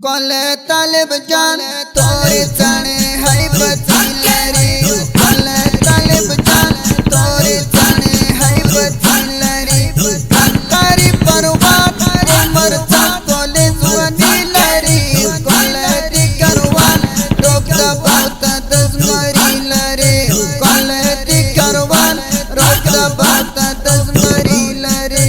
कोले तालिब जान तोरे चने है बचिलरी कोले तालिब जान तोरे चने है बचिलरी कंकारी परवान उमर चा कोले जुआनी लरी कोले दी करवान रोक दबात दसमरी लरी कोले दी करवान रोक दबात दसमरी लरी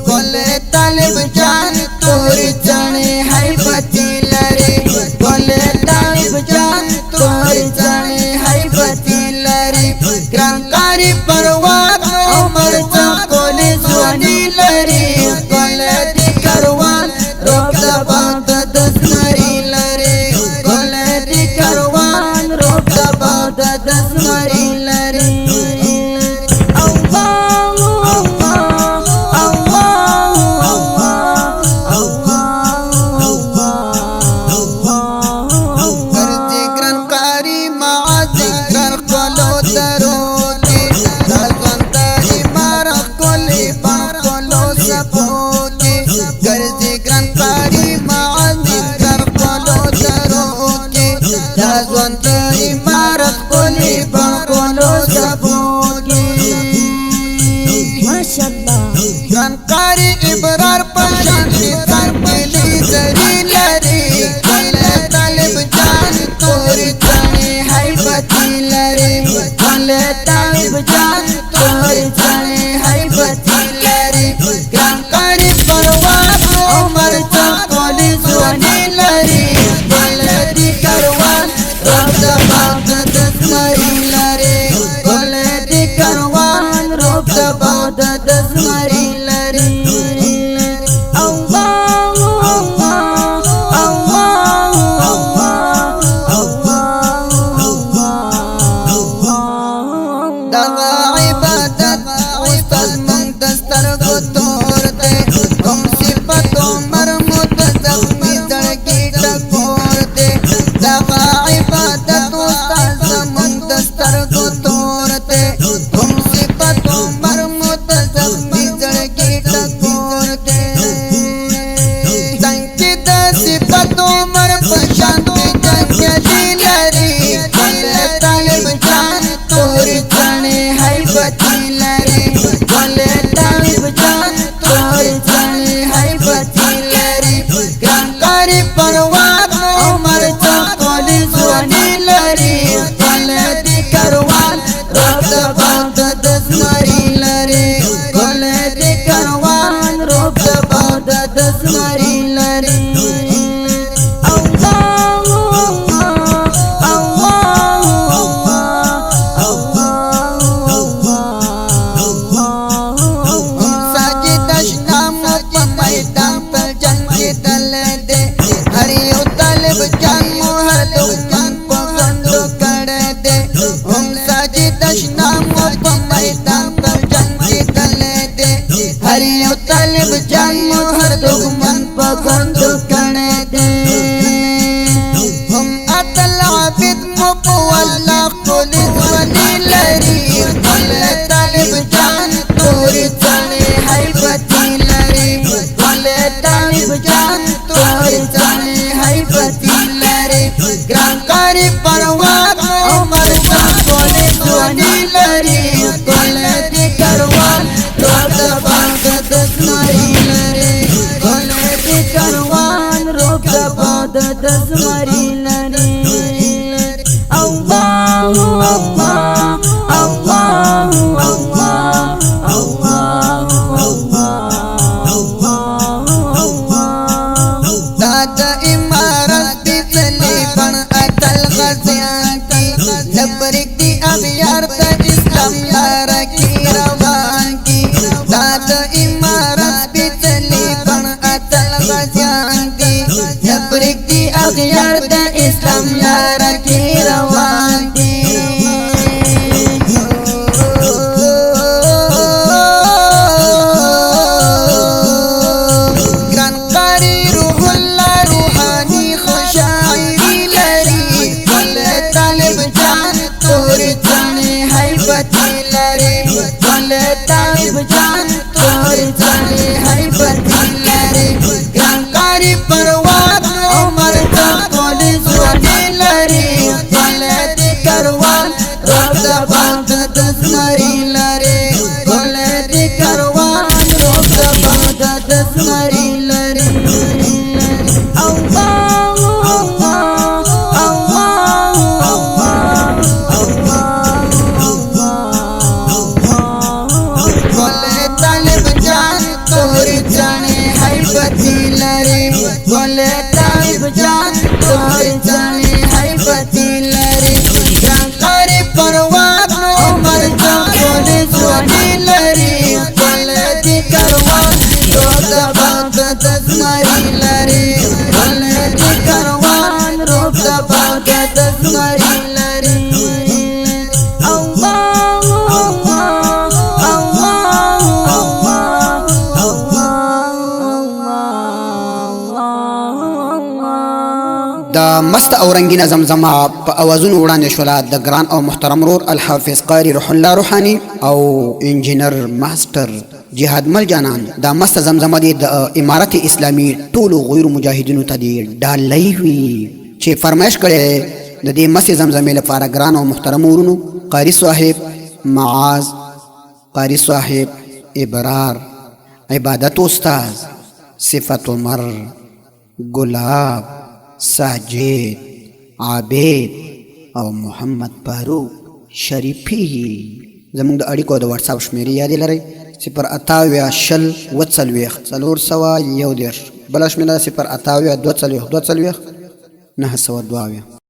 कोले तालिब जान तोरे चने है बचिलरी कोले तालिब जान तोरे चने है बचिलरी कंकारी परवान उमर चा कोले जुआनी लरी कोले दी करवान रोक दबात दसमरी लरी कोले दी करवान रोक दबात दसमरी लरी इमारत कोली बाकोलो सबोगे माशाअल्लाह जानकारी इबरार पहचान की जरी लरी कोले तालिब जान तोरे चने है बचिलरी कोले तालिब जान तोरे चने है बचिलरी जानकारी परवान उमर चा कोली जुआनी लरी कोले दी करवान रोक दबात दसमरी लरी कोले दी करवान रोक दबात दसमरी लरी परवान उमर चा कोली जुआनी लरी कोले दी करवान रोक दबात दसमरी लरी कोले दी करवान रोक दबात दसमरी लरी तालिब जान मोहर दुगमन पगंद कने दे हम अतल आबिद मुपवल्ला कोली जुआनी लरी कोले तालिब जान तोरे चने है बचिलरी कोले तालिब जान तोरे चने है बचिलरी कंकारी परवान उमर चा कोली जुआनी लरी कोले दी करवान रोक दबात दसमरी लरी कोले दी करवान रोक दबात दसमरी लरी अल्लाह अल्लाह अल्लाह दादा इमारत बिजली बन अटल गजियांती लबरिक दी अबियार इस्लाम यार की रवान की दादा इमारत बिजली बन अटल गजियांती लबरिक दी جان تور چانے حیبتی لری جانکاری پرواد نو عمر جان پولیس وحی لری قلدی کروان روح دباغ تسمری لری قلدی کروان روح دباغ تسمری لری دا مست او رنگین زمزمه په اوازونو وړاندې شوله د ګران او محترم رور الحافظ قاری روح الله روحانی او انجینر ماستر جهاد مل جانان. دا مست زمزمه دی د امارت اسلامی ټولو غیر مجاهدینو ته دی ډالۍ وي چې فرمایش کړی د دې مست زمزمې لپاره ګران او محترم ورونو قاری صاحب معاذ، قاری صاحب ابرار، عبادت استاد، صفت عمر، گلاب، ساجد، عابد او محمد فاروق شریفی. زمونږ د اړیکو د واتس اپ شمیرې یادې لرئ 080 40 401 بله شمیره 080 240 902